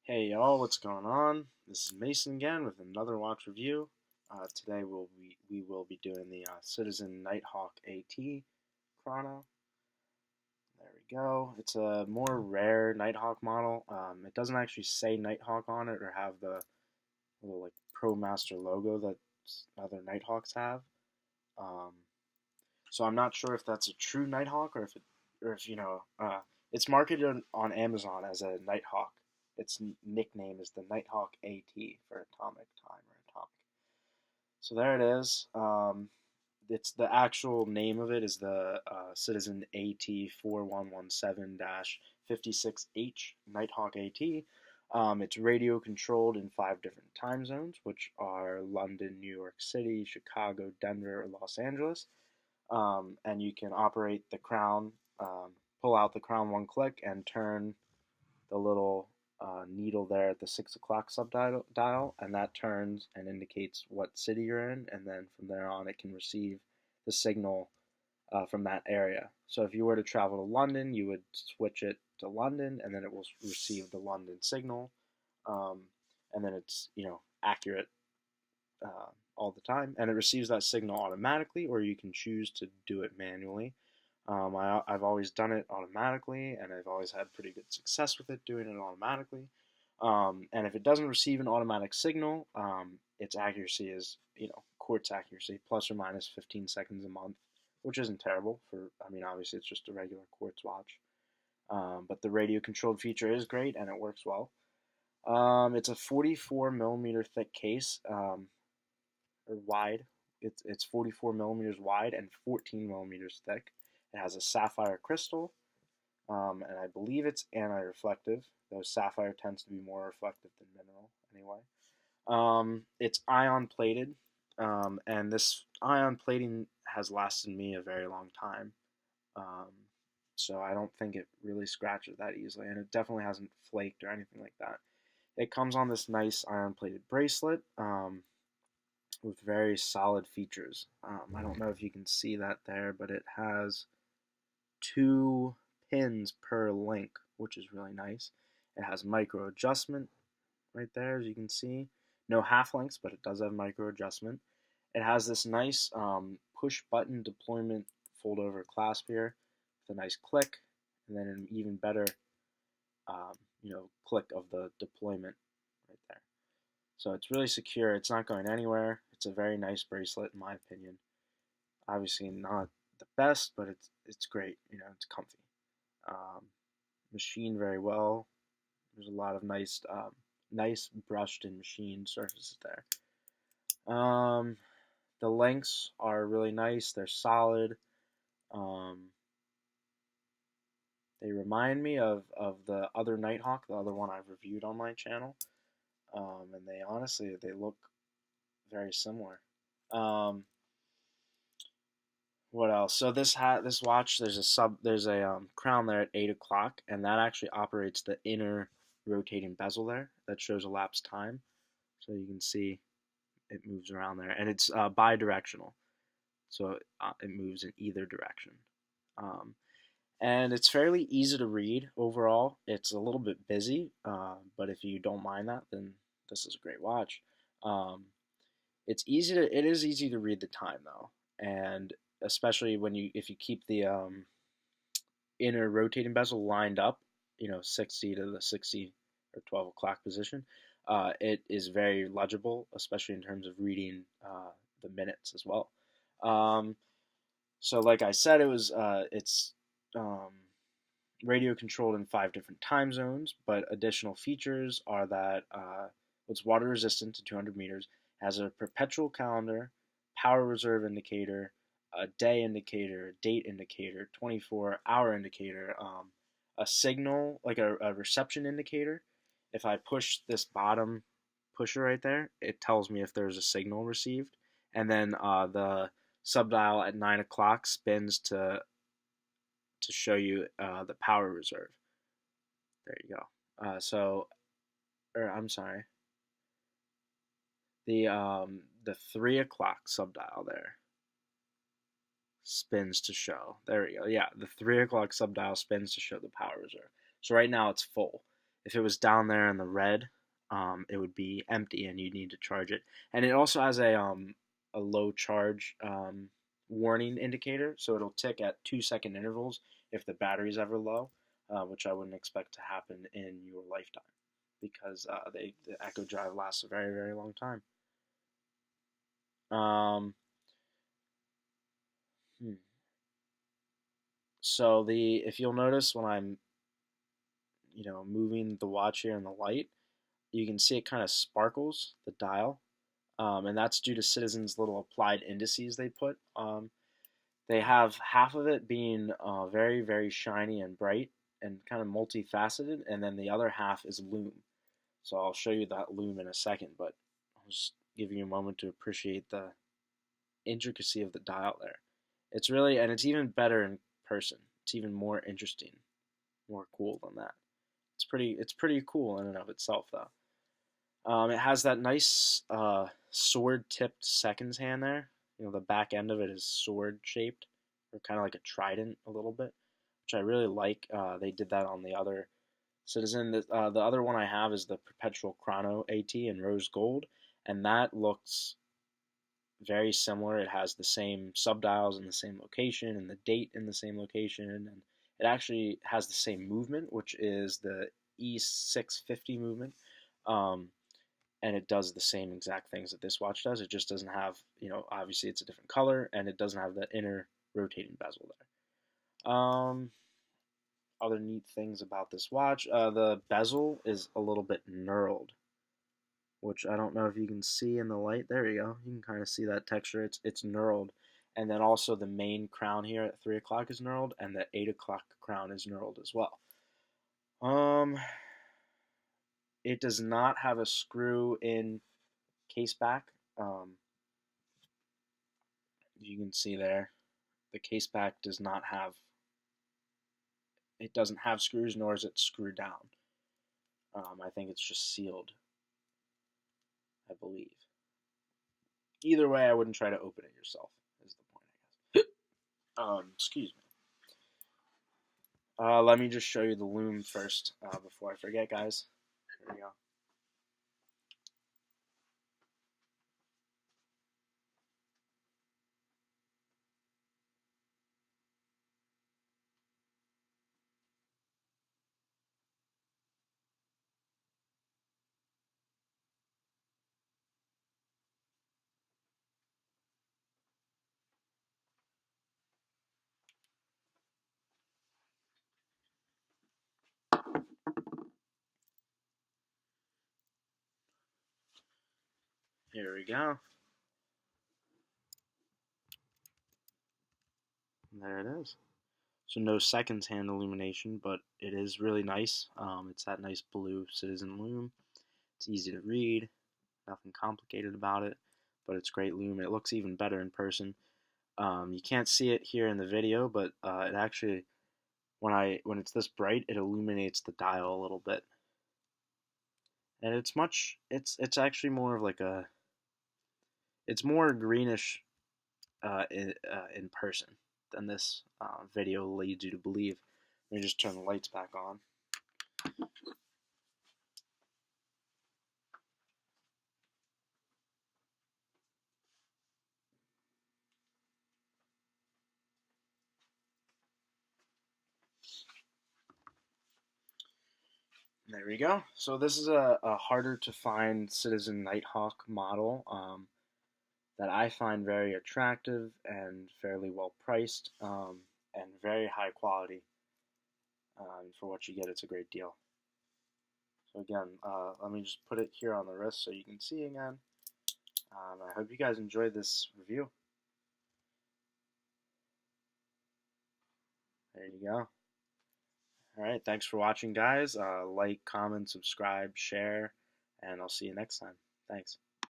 Hey y'all, what's going on? This is Mason again with another watch review. Today we will be doing the Citizen Nighthawk AT chrono. There we go. It's a more rare Nighthawk model. It doesn't actually say Nighthawk on it or have the little like Pro Master logo that other Nighthawks have. Um, so I'm not sure if that's a true Nighthawk or if it's marketed on Amazon as a Nighthawk. Its nickname is the Nighthawk AT for atomic time or atomic. So there it is. It's the actual name of it is the Citizen AT4117-56H Nighthawk AT. It's radio controlled in 5 different time zones, which are London, New York City, Chicago, Denver, or Los Angeles. And you can operate the crown, pull out the crown one click, and turn the little needle there at the 6 o'clock subdial, and that turns and indicates what city you're in, and then from there on it can receive the signal from that area. So if you were to travel to London, you would switch it to London, and then it will receive the London signal, um, and then it's accurate all the time, and it receives that signal automatically, or you can choose to do it manually. I've always done it automatically, and I've always had pretty good success with it doing it automatically. And if it doesn't receive an automatic signal, its accuracy is, quartz accuracy, plus or minus 15 seconds a month, which isn't terrible for, obviously it's just a regular quartz watch. But the radio controlled feature is great, and it works well. It's a 44 millimeter thick case, or wide. It's 44 millimeters wide and 14 millimeters thick. It has a sapphire crystal, and I believe it's anti-reflective, though sapphire tends to be more reflective than mineral anyway. It's ion plated, and this ion plating has lasted me a very long time. Um, so I don't think it really scratches that easily, and it definitely hasn't flaked or anything like that. It comes on this nice ion plated bracelet with very solid features. I don't know if you can see that there, but it has 2 pins per link, which is really nice. It has micro adjustment right there, as you can see. No half links, but it does have micro adjustment. It has this nice push button deployment fold over clasp here with a nice click, and then an even better click of the deployment right there. So it's really secure. It's not going anywhere. It's a very nice bracelet in my opinion. Obviously not the best, but it's great. It's comfy. Machined very well. There's a lot of nice brushed and machined surfaces there. The links are really nice. They're solid. They remind me of the other Nighthawk, the other one I've reviewed on my channel. And they honestly look very similar. What else? So this watch, there's a crown there at 8 o'clock, and that actually operates the inner rotating bezel there that shows elapsed time. So you can see it moves around there, and it's bi-directional, so it moves in either direction. And it's fairly easy to read overall. It's a little bit busy, but if you don't mind that, then this is a great watch. It is easy to read the time though, and especially if you keep the inner rotating bezel lined up, 60 to the 60 or 12 o'clock position, it is very legible, especially in terms of reading the minutes as well. So like I said, it's radio controlled in 5 different time zones, but additional features are that it's water resistant to 200 meters, has a perpetual calendar, power reserve indicator, a day indicator, a date indicator, 24-hour indicator, a signal, like a reception indicator. If I push this bottom pusher right there, it tells me if there's a signal received. And then the subdial at 9 o'clock spins to show you the power reserve. There you go. I'm sorry. The 3 o'clock subdial there spins to show. There we go. Yeah, the 3 o'clock subdial spins to show the power reserve. So right now it's full. If it was down there in the red, it would be empty and you'd need to charge it. And it also has a low charge warning indicator, so it'll tick at 2-second intervals if the battery's ever low, which I wouldn't expect to happen in your lifetime because the Echo Drive lasts a very, very long time. Hmm. So if you'll notice when I'm moving the watch here in the light, you can see it kind of sparkles the dial, and that's due to Citizen's little applied indices they put. They have half of it being very, very shiny and bright and kind of multifaceted, and then the other half is lume. So I'll show you that lume in a second, but I'll just give you a moment to appreciate the intricacy of the dial there. It's really, and it's even better in person. It's even more interesting, more cool than that. It's pretty cool in and of itself, though. It has that nice sword-tipped seconds hand there. The back end of it is sword-shaped, or kind of like a trident a little bit, which I really like. They did that on the other Citizen. The other one I have is the Perpetual Chrono AT in rose gold, and that looks very similar. It has the same subdials in the same location, and the date in the same location, and it actually has the same movement, which is the E650 movement. And it does the same exact things that this watch does. It just doesn't have, obviously it's a different color, and it doesn't have the inner rotating bezel there. Other neat things about this watch, the bezel is a little bit knurled, which I don't know if you can see in the light. There you go. You can kind of see that texture. It's knurled. And then also the main crown here at 3 o'clock is knurled, and the 8 o'clock crown is knurled as well. It does not have a screw-in case back. You can see there, the case back doesn't have screws, nor is it screwed down. I think it's just sealed, I believe. Either way, I wouldn't try to open it yourself, is the point, I guess. Excuse me. Let me just show you the lume first before I forget, guys. Here we go. Here we go. There it is. So no seconds hand illumination, but it is really nice. It's that nice blue Citizen lume. It's easy to read, nothing complicated about it, but it's great lume. It looks even better in person. You can't see it here in the video, but it actually, when it's this bright, it illuminates the dial a little bit, and it's actually more of like it's more greenish in person than this video leads you to believe. Let me just turn the lights back on. There we go. So this is a harder to find Citizen Nighthawk model that I find very attractive and fairly well priced and very high quality. For what you get, it's a great deal. So again, let me just put it here on the wrist so you can see again. I hope you guys enjoyed this review. There you go. Alright, thanks for watching, guys. Like, comment, subscribe, share, and I'll see you next time. Thanks.